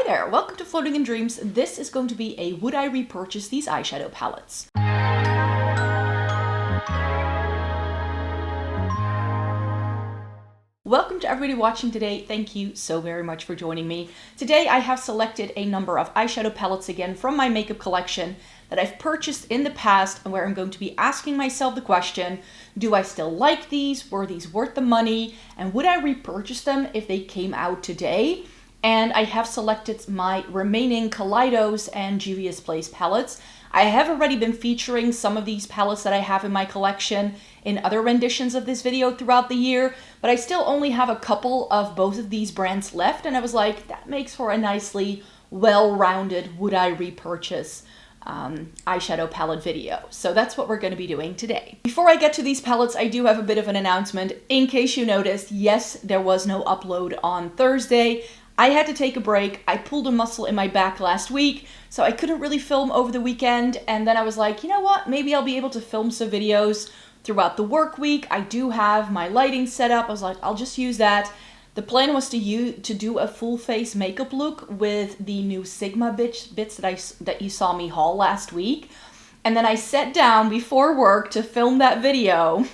there, welcome to Floating in Dreams. This is going to be a would I repurchase these eyeshadow palettes. Welcome to everybody watching today. Thank you so very much for joining me. Today I have selected a number of eyeshadow palettes again from my makeup collection that I've purchased in the past and where I'm going to be asking myself the question, do I still like these? Were these worth the money? And would I repurchase them if they came out today? And I have selected my remaining Kaleidos and Juvia's Place palettes. I have already been featuring some of these palettes that I have in my collection in other renditions of this video throughout the year, but I still only have a couple of both of these brands left, and I was like, that makes for a nicely well-rounded would I repurchase eyeshadow palette video. So that's what we're going to be doing today. Before I get to these palettes, I do have a bit of an announcement. In case you noticed, yes, there was no upload on Thursday. I had to take a break. I pulled a muscle in my back last week, so I couldn't really film over the weekend. And then I was like, you know what? Maybe I'll be able to film some videos throughout the work week. I do have my lighting set up. I was like, I'll just use that. The plan was to do a full face makeup look with the new Sigma bits that you saw me haul last week. And then I sat down before work to film that video.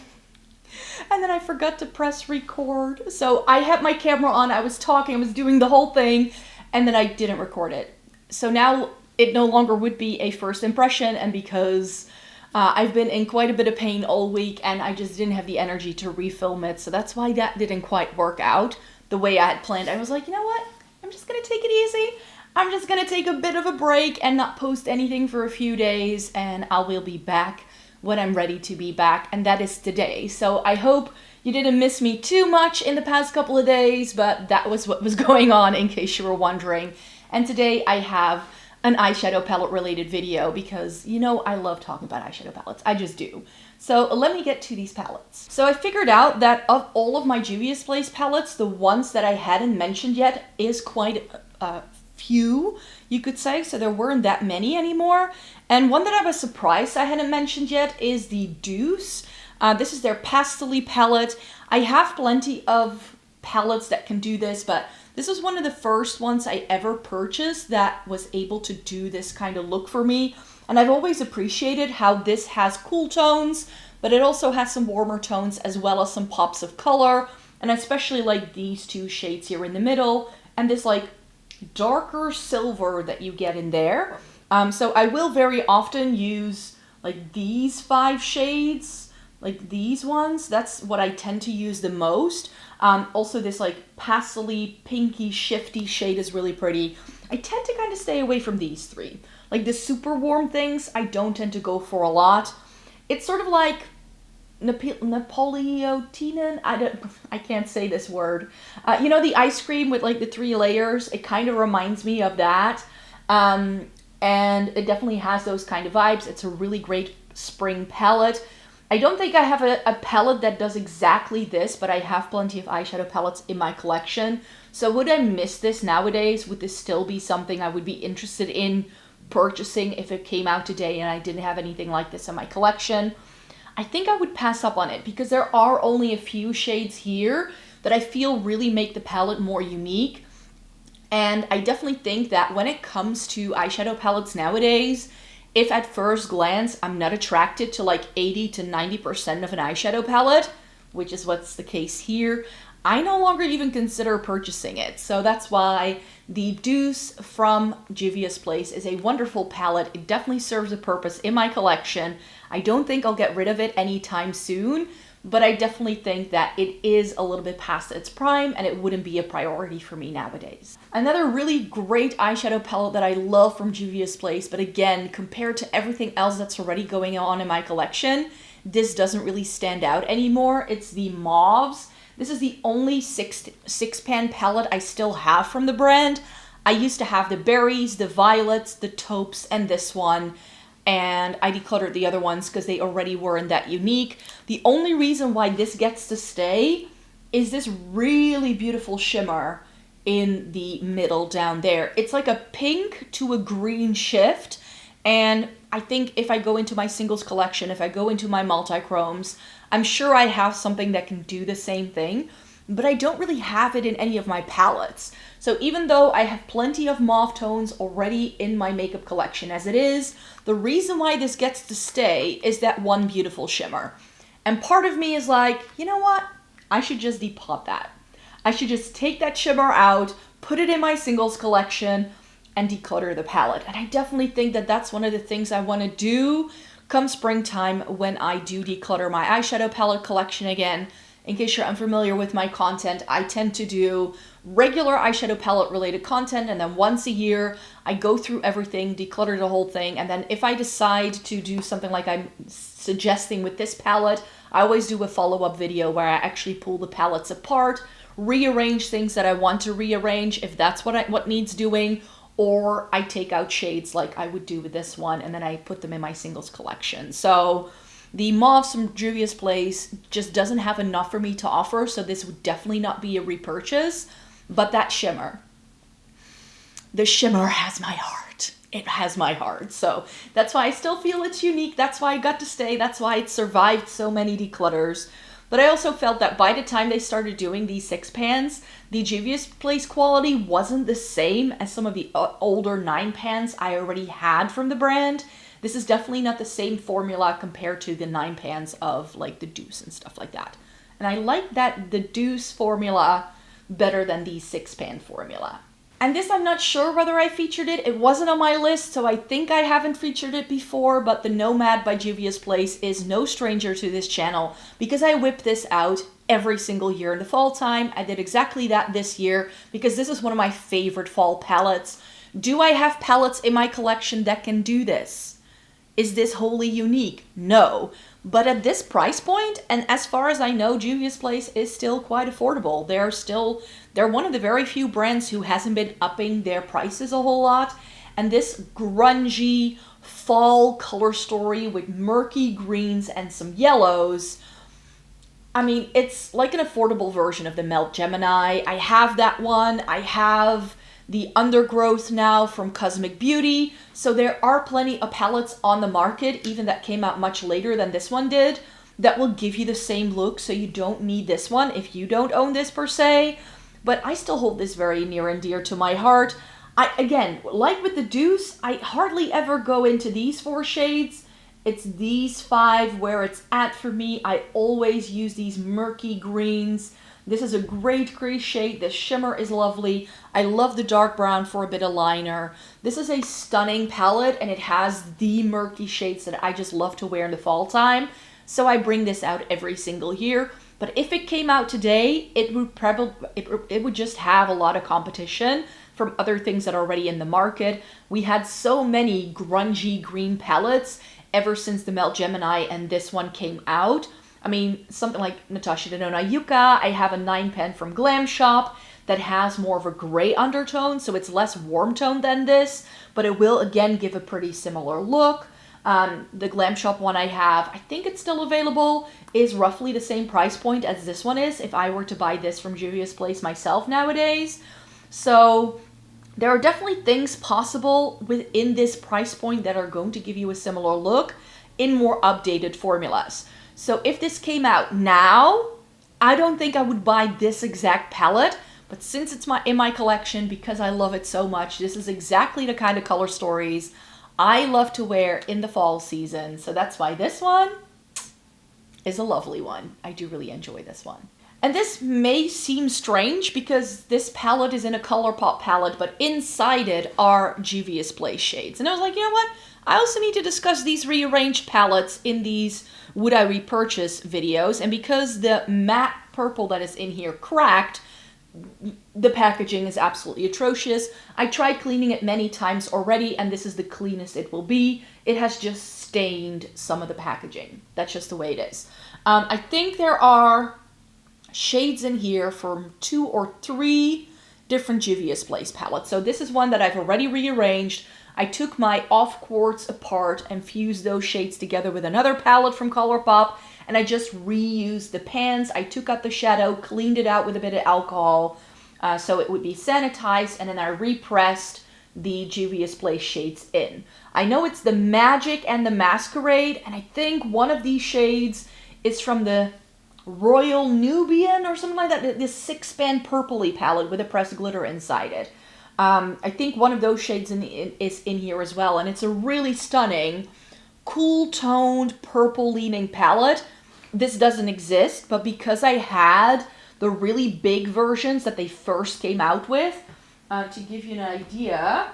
And then I forgot to press record. So I had my camera on, I was talking, I was doing the whole thing, and then I didn't record it. So now it no longer would be a first impression, and because I've been in quite a bit of pain all week and I just didn't have the energy to refilm it, so that's why that didn't quite work out the way I had planned. I was like, you know what? I'm just gonna take it easy. I'm just gonna take a bit of a break and not post anything for a few days, and I will be back when I'm ready to be back, and that is today. So I hope you didn't miss me too much in the past couple of days, but that was what was going on in case you were wondering. And today I have an eyeshadow palette related video because, you know, I love talking about eyeshadow palettes. I just do. So let me get to these palettes. So I figured out that of all of my Juvia's Place palettes, the ones that I hadn't mentioned yet is quite few, you could say, so there weren't that many anymore. And one that I was surprised I hadn't mentioned yet is the Douce. This is their pastel palette. I have plenty of palettes that can do this, but this was one of the first ones I ever purchased that was able to do this kind of look for me. And I've always appreciated how this has cool tones, but it also has some warmer tones as well as some pops of color. And I especially like these two shades here in the middle and this like darker silver that you get in there. So I will very often use like these 5 shades, like these ones. That's what I tend to use the most. Also this like pastel-y, pinky, shifty shade is really pretty. I tend to kind of stay away from these 3. Like the super warm things, I don't tend to go for a lot. It's sort of like Napolitan, I can't say this word. You know, the ice cream with like the 3 layers, it kind of reminds me of that. And it definitely has those kind of vibes. It's a really great spring palette. I don't think I have a palette that does exactly this, but I have plenty of eyeshadow palettes in my collection. So would I miss this nowadays? Would this still be something I would be interested in purchasing if it came out today and I didn't have anything like this in my collection? I think I would pass up on it because there are only a few shades here that I feel really make the palette more unique. And I definitely think that when it comes to eyeshadow palettes nowadays, if at first glance I'm not attracted to like 80 to 90% of an eyeshadow palette, which is what's the case here, I no longer even consider purchasing it. So that's why the Douce from Juvia's Place is a wonderful palette. It definitely serves a purpose in my collection. I don't think I'll get rid of it anytime soon, but I definitely think that it is a little bit past its prime and it wouldn't be a priority for me nowadays. Another really great eyeshadow palette that I love from Juvia's Place, but again, compared to everything else that's already going on in my collection, this doesn't really stand out anymore. It's the Mauves. This is the only six-pan palette I still have from the brand. I used to have the berries, the violets, the taupes, and this one. And I decluttered the other ones because they already weren't that unique. The only reason why this gets to stay is this really beautiful shimmer in the middle down there. It's like a pink to a green shift. And I think if I go into my singles collection, if I go into my multi-chromes, I'm sure I have something that can do the same thing. but I don't really have it in any of my palettes. So even though I have plenty of mauve tones already in my makeup collection as it is, the reason why this gets to stay is that one beautiful shimmer. And part of me is like, you know what? I should just depot that. I should just take that shimmer out, put it in my singles collection, and declutter the palette. And I definitely think that that's one of the things I want to do come springtime when I do declutter my eyeshadow palette collection again. In case you're unfamiliar with my content, I tend to do regular eyeshadow palette related content, and then once a year I go through everything, declutter the whole thing, and then if I decide to do something like I'm suggesting with this palette, I always do a follow-up video where I actually pull the palettes apart, rearrange things that I want to rearrange if that's what needs doing, or I take out shades like I would do with this one and then I put them in my singles collection. So the Mauves from Juvia's Place just doesn't have enough for me to offer, so this would definitely not be a repurchase. But that shimmer, the shimmer has my heart. It has my heart. So that's why I still feel it's unique. That's why I got to stay. That's why it survived so many declutters. But I also felt that by the time they started doing these 6 pans, the Juvia's Place quality wasn't the same as some of the older 9 pans I already had from the brand. This is definitely not the same formula compared to the 9 pans of like the Douce and stuff like that. And I like that the Douce formula better than the 6 pan formula. And this, I'm not sure whether I featured it. It wasn't on my list, so I think I haven't featured it before, but the Nomad by Juvia's Place is no stranger to this channel because I whip this out every single year in the fall time. I did exactly that this year because this is one of my favorite fall palettes. Do I have palettes in my collection that can do this? Is this wholly unique? No. But at this price point, and as far as I know, Juvia's Place is still quite affordable. They're one of the very few brands who hasn't been upping their prices a whole lot. And this grungy fall color story with murky greens and some yellows, I mean, it's like an affordable version of the Melt Gemini. I have that one. I have the Undergrowth now from Cosmic Beauty. So there are plenty of palettes on the market, even that came out much later than this one did, that will give you the same look. So you don't need this one if you don't own this per se. But I still hold this very near and dear to my heart. Again, like with the Douce, I hardly ever go into these 4 shades. It's these 5 where it's at for me. I always use these murky greens. This is a great gray shade. The shimmer is lovely. I love the dark brown for a bit of liner. This is a stunning palette and it has the murky shades that I just love to wear in the fall time. So I bring this out every single year. But if it came out today, it would just have a lot of competition from other things that are already in the market. We had so many grungy green palettes ever since the Melt Gemini and this one came out. I mean, something like Natasha Denona Yucca, I have a 9 pan from Glam Shop that has more of a gray undertone, so it's less warm tone than this, but it will again give a pretty similar look. The Glam Shop one I have, I think it's still available, is roughly the same price point as this one is if I were to buy this from Juvia's Place myself nowadays. So there are definitely things possible within this price point that are going to give you a similar look in more updated formulas. So if this came out now, I don't think I would buy this exact palette, but since it's in my collection, because I love it so much, this is exactly the kind of color stories I love to wear in the fall season. So that's why this one is a lovely one. I do really enjoy this one. And this may seem strange because this palette is in a ColourPop palette, but inside it are Juvia's Place shades. And I was like, you know what? I also need to discuss these rearranged palettes in these Would I Repurchase videos. And because the matte purple that is in here cracked, the packaging is absolutely atrocious. I tried cleaning it many times already, and this is the cleanest it will be. It has just stained some of the packaging. That's just the way it is. I think there are shades in here from 2 or 3 different Juvia's Place palettes. So this is one that I've already rearranged. I took my off quartz apart and fused those shades together with another palette from ColourPop, and I just reused the pans. I took out the shadow, cleaned it out with a bit of alcohol so it would be sanitized, and then I repressed the Juvia's Place shades in. I know it's the Magic and the Masquerade, and I think one of these shades is from the Royal Nubian or something like that. This 6-pan purpley palette with a pressed glitter inside it. I think one of those shades is in here as well. And it's a really stunning, cool-toned, purple-leaning palette. This doesn't exist, but because I had the really big versions that they first came out with, to give you an idea,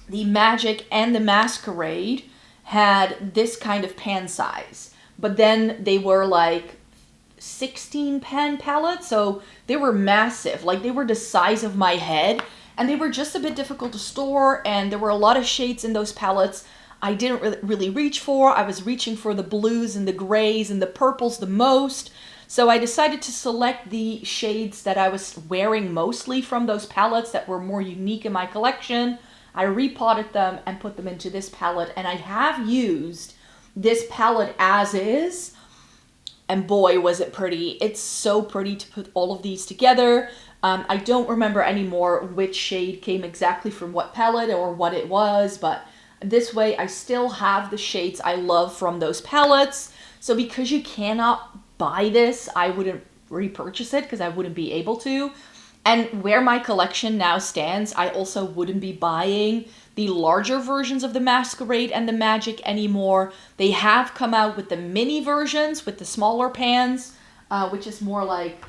the Magic and the Masquerade had this kind of pan size. But then they were like 16 pan palettes, so they were massive. Like, they were the size of my head, and they were just a bit difficult to store, and there were a lot of shades in those palettes I didn't really reach for. I was reaching for the blues and the grays and the purples the most. So I decided to select the shades that I was wearing mostly from those palettes that were more unique in my collection. I repotted them and put them into this palette, and I have used this palette as is, and boy was it pretty. It's so pretty to put all of these together. I don't remember anymore which shade came exactly from what palette or what it was, but this way I still have the shades I love from those palettes. So because you cannot buy this, I wouldn't repurchase it because I wouldn't be able to. And where my collection now stands, I also wouldn't be buying the larger versions of the Masquerade and the Magic anymore. They have come out with the mini versions with the smaller pans, which is more like,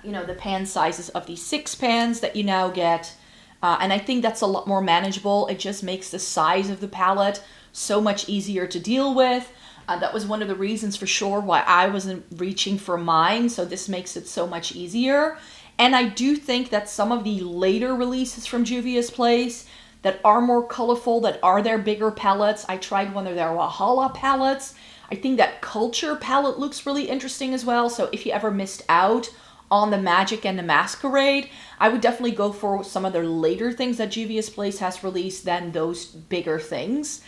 you know, the pan sizes of these 6 pans that you now get. And I think that's a lot more manageable. It just makes the size of the palette so much easier to deal with. That was one of the reasons for sure why I wasn't reaching for mine. So this makes it so much easier. And I do think that some of the later releases from Juvia's Place that are more colorful, that are their bigger palettes. I tried one of their Valhalla palettes. I think that Culture palette looks really interesting as well. So if you ever missed out on the Magic and the Masquerade, I would definitely go for some of the later things that Juvia's Place has released than those bigger things.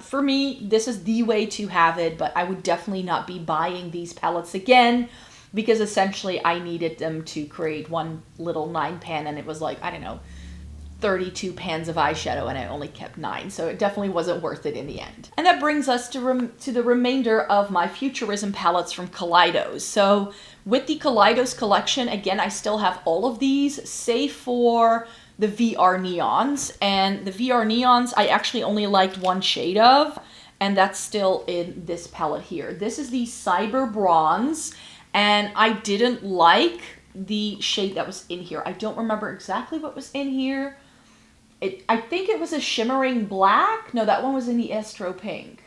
For me, this is the way to have it, but I would definitely not be buying these palettes again because essentially I needed them to create one little 9-pan, and it was like, I don't know, 32 pans of eyeshadow, and I only kept 9, so it definitely wasn't worth it in the end. And that brings us to the remainder of my Futurism palettes from Kaleidos. So with the Kaleidos collection, again, I still have all of these, save for the VR Neons. And the VR Neons, I actually only liked one shade of, and that's still in this palette here. This is the Cyber Bronze, and I didn't like the shade that was in here. I don't remember exactly what was in here. I think it was a shimmering black. No, that one was in the Astro Pink.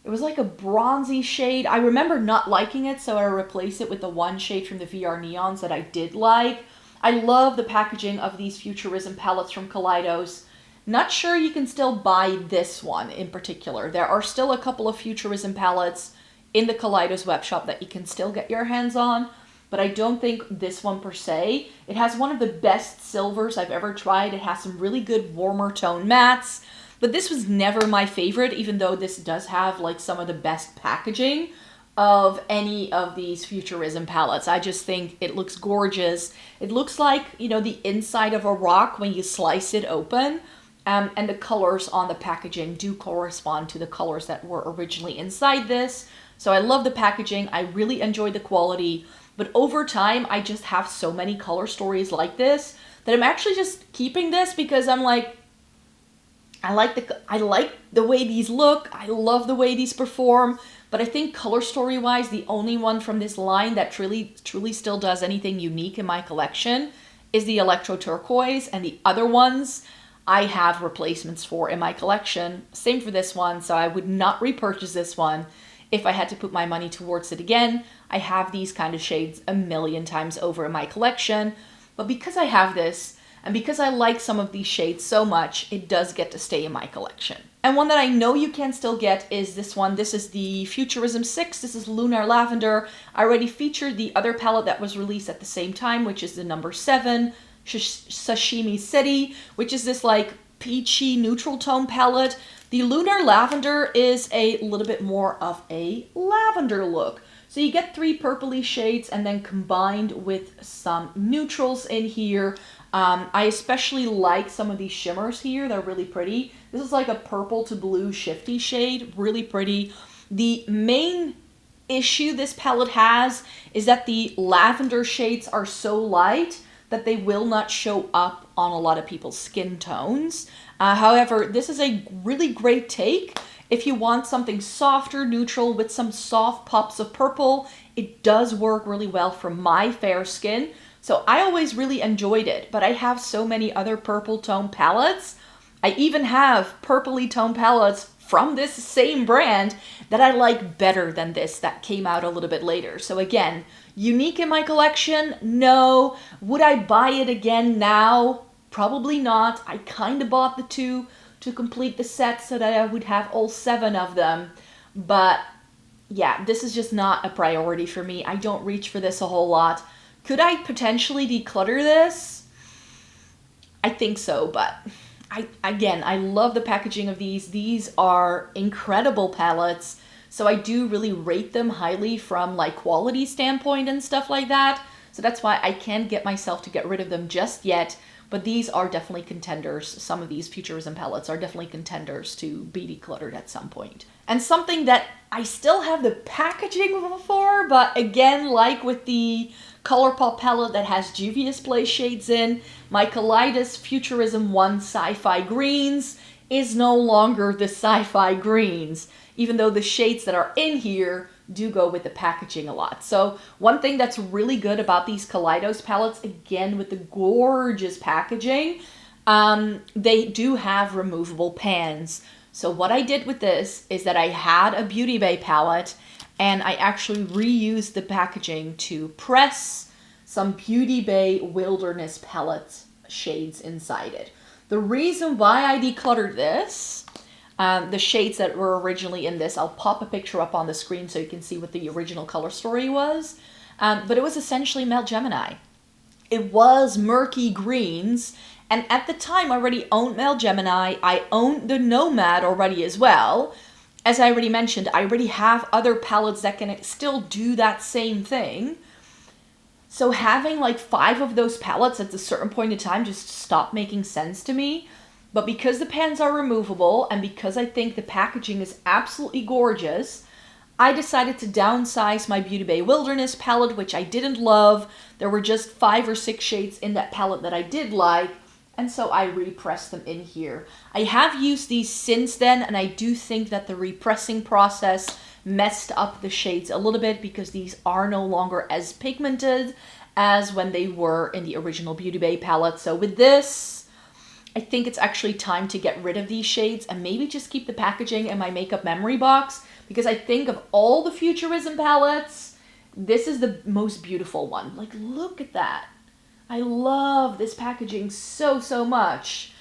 It was like a bronzy shade. I remember not liking it, so I replaced it with the one shade from the VR Neons that I did like. I love the packaging of these Futurism palettes from Kaleidos. Not sure you can still buy this one in particular. There are still a couple of Futurism palettes in the Kaleidos webshop that you can still get your hands on, but I don't think this one per se. It has one of the best silvers I've ever tried. It has some really good warmer tone mattes, but this was never my favorite, even though this does have like some of the best packaging of any of these Futurism palettes. I just think it looks gorgeous. It looks like, you know, the inside of a rock when you slice it open. And the colors on the packaging do correspond to the colors that were originally inside this. So I love the packaging. I really enjoy the quality. But over time, I just have so many color stories like this that I'm actually just keeping this because I'm like, I like the way these look. I love the way these perform. But I think color story wise, the only one from this line that truly still does anything unique in my collection is the Electro Turquoise, and the other ones I have replacements for in my collection. Same for this one, so I would not repurchase this one if I had to put my money towards it again. I have these kind of shades a million times over in my collection, but because I have this, and because I like some of these shades so much, it does get to stay in my collection. And one that I know you can still get is this one. This is the Futurism 6. This is Lunar Lavender. I already featured the other palette that was released at the same time, which is the number 7, Sashimi City, which is this like peachy neutral tone palette. The Lunar Lavender is a little bit more of a lavender look. So you get 3 purpley shades and then combined with some neutrals in here. I especially like some of these shimmers here. They're really pretty. This is like a purple to blue shifty shade, really pretty. The main issue this palette has is that the lavender shades are so light that they will not show up on a lot of people's skin tones. However, this is a really great take. If you want something softer, neutral, with some soft pops of purple, it does work really well for my fair skin. So I always really enjoyed it, but I have so many other purple tone palettes. I even have purpley tone palettes from this same brand that I like better than this that came out a little bit later. So again, unique in my collection? No. Would I buy it again now? Probably not. I kind of bought the 2 to complete the set so that I would have all 7 of them. But yeah, this is just not a priority for me. I don't reach for this a whole lot. Could I potentially declutter this? I think so, but I love the packaging of these. These are incredible palettes. So I do really rate them highly from like quality standpoint and stuff like that. So that's why I can't get myself to get rid of them just yet. But these are definitely contenders. Some of these Futurism palettes are definitely contenders to be decluttered at some point. And something that I still have the packaging for, but again, like with the ColourPop palette that has Juvia's Play shades in, my Kaleidos Futurism 1 Sci-Fi Greens is no longer the Sci-Fi Greens, even though the shades that are in here do go with the packaging a lot. So one thing that's really good about these Kaleidos palettes, again with the gorgeous packaging, they do have removable pans. So what I did with this is that I had a Beauty Bay palette and I actually reused the packaging to press some Beauty Bay Wilderness palette shades inside it. The reason why I decluttered this, the shades that were originally in this, I'll pop a picture up on the screen so you can see what the original color story was, but it was essentially Male Gemini. It was murky greens, and at the time I already owned Male Gemini. I owned the Nomad already as well. As I already mentioned, I already have other palettes that can still do that same thing. So having like 5 of those palettes at a certain point in time just stopped making sense to me. But because the pans are removable and because I think the packaging is absolutely gorgeous, I decided to downsize my Beauty Bay Wilderness palette, which I didn't love. There were just 5 or 6 shades in that palette that I did like, and so I repressed them in here. I have used these since then, and I do think that the repressing process messed up the shades a little bit because these are no longer as pigmented as when they were in the original Beauty Bay palette. So with this, I think it's actually time to get rid of these shades and maybe just keep the packaging in my makeup memory box, because I think of all the Futurism palettes, this is the most beautiful one. Like, look at that. I love this packaging so, so much.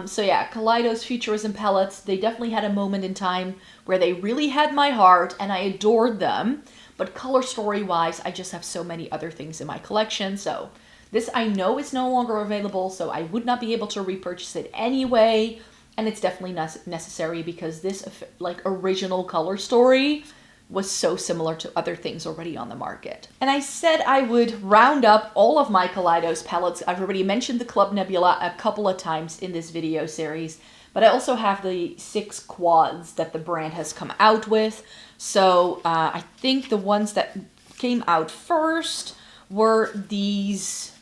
So yeah, Kaleidos Futurism palettes, they definitely had a moment in time where they really had my heart and I adored them. But color story-wise, I just have so many other things in my collection. So this I know is no longer available, so I would not be able to repurchase it anyway. And it's definitely necessary because this like original color story was so similar to other things already on the market. And I said I would round up all of my Kaleidos palettes. I've already mentioned the Club Nebula a couple of times in this video series, but I also have the 6 quads that the brand has come out with. So I think the ones that came out first were these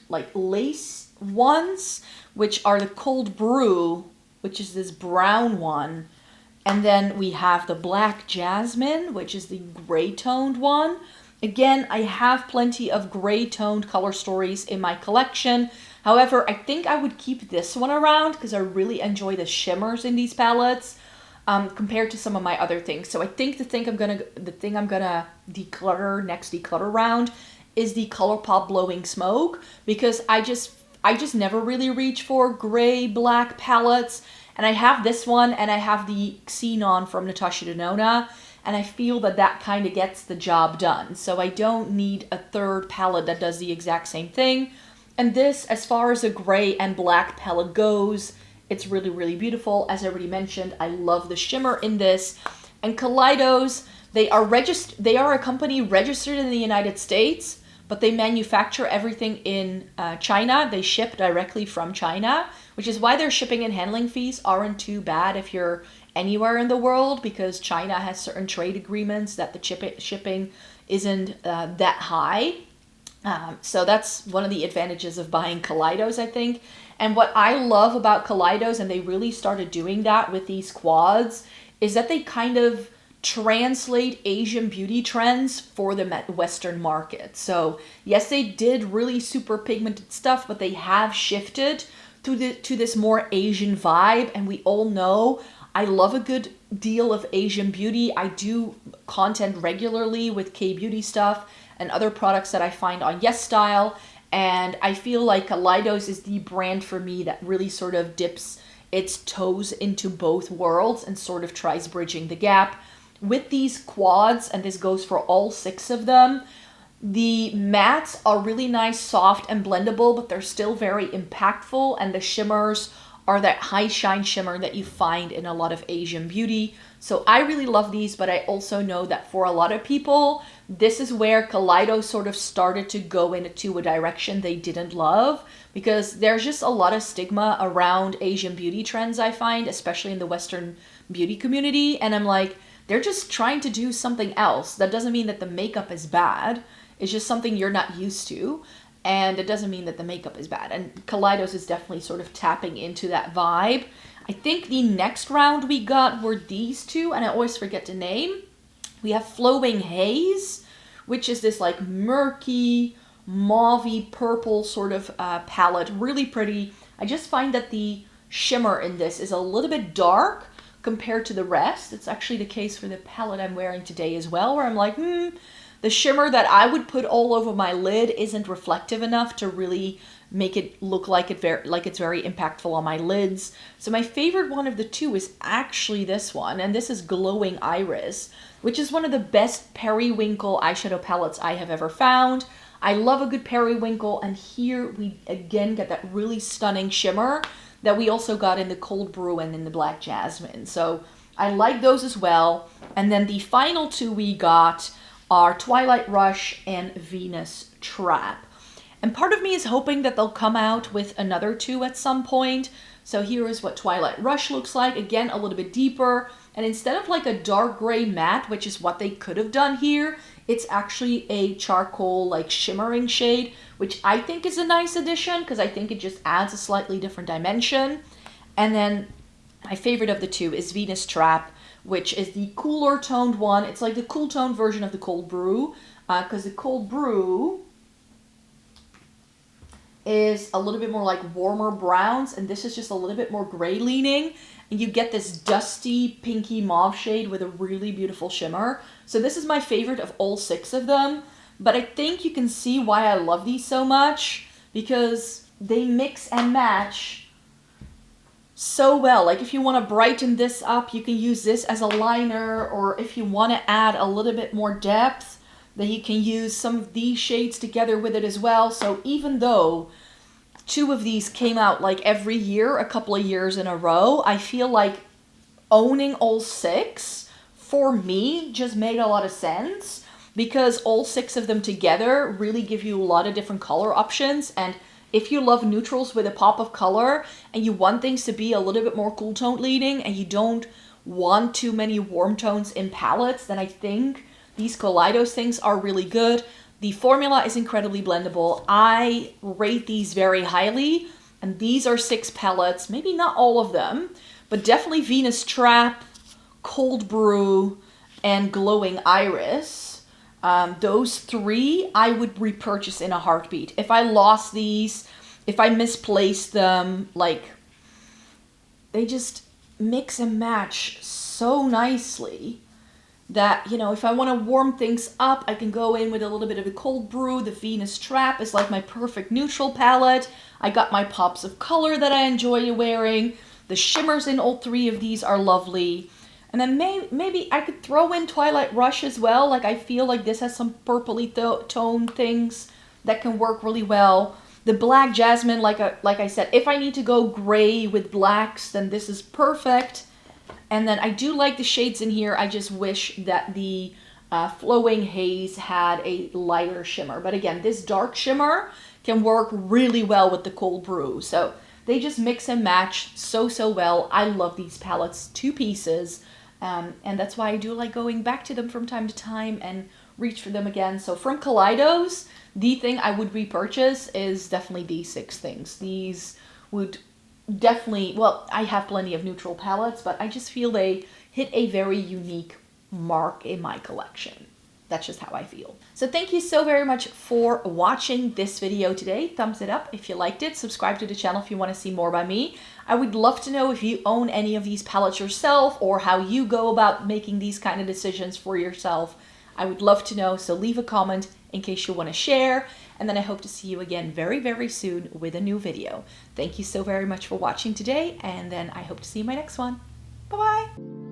like lace ones, which are the Cold Brew, which is this brown one. And then we have the Black Jasmine, which is the gray-toned one. Again, I have plenty of gray-toned color stories in my collection. However, I think I would keep this one around because I really enjoy the shimmers in these palettes compared to some of my other things. So I think the thing I'm gonna declutter next declutter round is the ColourPop Blowing Smoke, because I just never really reach for gray-black palettes. And I have this one, and I have the Xenon from Natasha Denona, and I feel that that kind of gets the job done. So I don't need a third palette that does the exact same thing. And this, as far as a gray and black palette goes, it's really, really beautiful. As I already mentioned, I love the shimmer in this. And Kaleidos, they are a company registered in the United States, but they manufacture everything in China. They ship directly from China, which is why their shipping and handling fees aren't too bad if you're anywhere in the world because China has certain trade agreements that the shipping isn't that high. So that's one of the advantages of buying Kaleidos, I think. And what I love about Kaleidos, and they really started doing that with these quads, is that they kind of translate Asian beauty trends for the Western market. So yes, they did really super pigmented stuff, but they have shifted to this more Asian vibe. And we all know I love a good deal of Asian beauty. I do content regularly with K-beauty stuff and other products that I find on YESSTYLE. And I feel like Kaleidos is the brand for me that really sort of dips its toes into both worlds and sort of tries bridging the gap. With these quads, and this goes for all 6 of them, the mattes are really nice, soft, and blendable, but they're still very impactful, and the shimmers are that high shine shimmer that you find in a lot of Asian beauty. So I really love these, but I also know that for a lot of people, this is where Kaleidos sort of started to go into a direction they didn't love, because there's just a lot of stigma around Asian beauty trends, I find, especially in the Western beauty community. And I'm like, they're just trying to do something else. That doesn't mean that the makeup is bad. It's just something you're not used to. And it doesn't mean that the makeup is bad. And Kaleidos is definitely sort of tapping into that vibe. I think the next round we got were these two, and I always forget the name. We have Flowing Haze, which is this like murky, mauvey purple sort of palette. Really pretty. I just find that the shimmer in this is a little bit dark compared to the rest. It's actually the case for the palette I'm wearing today as well, where I'm like, the shimmer that I would put all over my lid isn't reflective enough to really make it look like it's very impactful on my lids. So my favorite one of the two is actually this one, and this is Glowing Iris, which is one of the best periwinkle eyeshadow palettes I have ever found. I love a good periwinkle, and here we again get that really stunning shimmer that we also got in the Cold Brew and in the Black Jasmine. So I like those as well. And then the final two we got are Twilight Rush and Venus Trap. And part of me is hoping that they'll come out with another two at some point. So here is what Twilight Rush looks like. Again, a little bit deeper. And instead of like a dark gray matte, which is what they could have done here, it's actually a charcoal like shimmering shade, which I think is a nice addition because I think it just adds a slightly different dimension. And then my favorite of the two is Venus Trap, which is the cooler toned one. It's like the cool toned version of the Cold Brew, because the Cold Brew is a little bit more like warmer browns, and this is just a little bit more gray leaning, and you get this dusty pinky mauve shade with a really beautiful shimmer. So this is my favorite of all 6 of them, but I think you can see why I love these so much, because they mix and match so well. Like if you want to brighten this up, you can use this as a liner, or if you want to add a little bit more depth, then you can use some of these shades together with it as well. So even though 2 of these came out like every year, a couple of years in a row, I feel like owning all 6 for me just made a lot of sense, because all 6 of them together really give you a lot of different color options. And if you love neutrals with a pop of color and you want things to be a little bit more cool tone leading and you don't want too many warm tones in palettes, then I think these Kaleidos things are really good. The formula is incredibly blendable. I rate these very highly, and these are 6 palettes, maybe not all of them, but definitely Venus Trap, Cold Brew, and Glowing Iris. Those 3 I would repurchase in a heartbeat. If I lost these, if I misplaced them, like, they just mix and match so nicely that, you know, if I want to warm things up, I can go in with a little bit of a Cold Brew. The Venus Trap is like my perfect neutral palette. I got my pops of color that I enjoy wearing. The shimmers in all 3 of these are lovely. And then maybe I could throw in Twilight Rush as well. Like, I feel like this has some purpley toned things that can work really well. The Black Jasmine, like I said, if I need to go gray with blacks, then this is perfect. And then I do like the shades in here. I just wish that the Flowing Haze had a lighter shimmer. But again, this dark shimmer can work really well with the Cold Brew. So They just mix and match so well. I love these palettes, 2 pieces, and that's why I do like going back to them from time to time and reach for them again. So from Kaleidos, the thing I would repurchase is definitely these 6 things. These would definitely, well, I have plenty of neutral palettes, but I just feel they hit a very unique mark in my collection. That's just how I feel. So thank you so very much for watching this video today. Thumbs it up if you liked it. Subscribe to the channel if you want to see more by me. I would love to know if you own any of these palettes yourself or how you go about making these kind of decisions for yourself. I would love to know, so leave a comment in case you want to share. And then I hope to see you again very soon with a new video. Thank you so very much for watching today, and then I hope to see you in my next one. Bye-bye!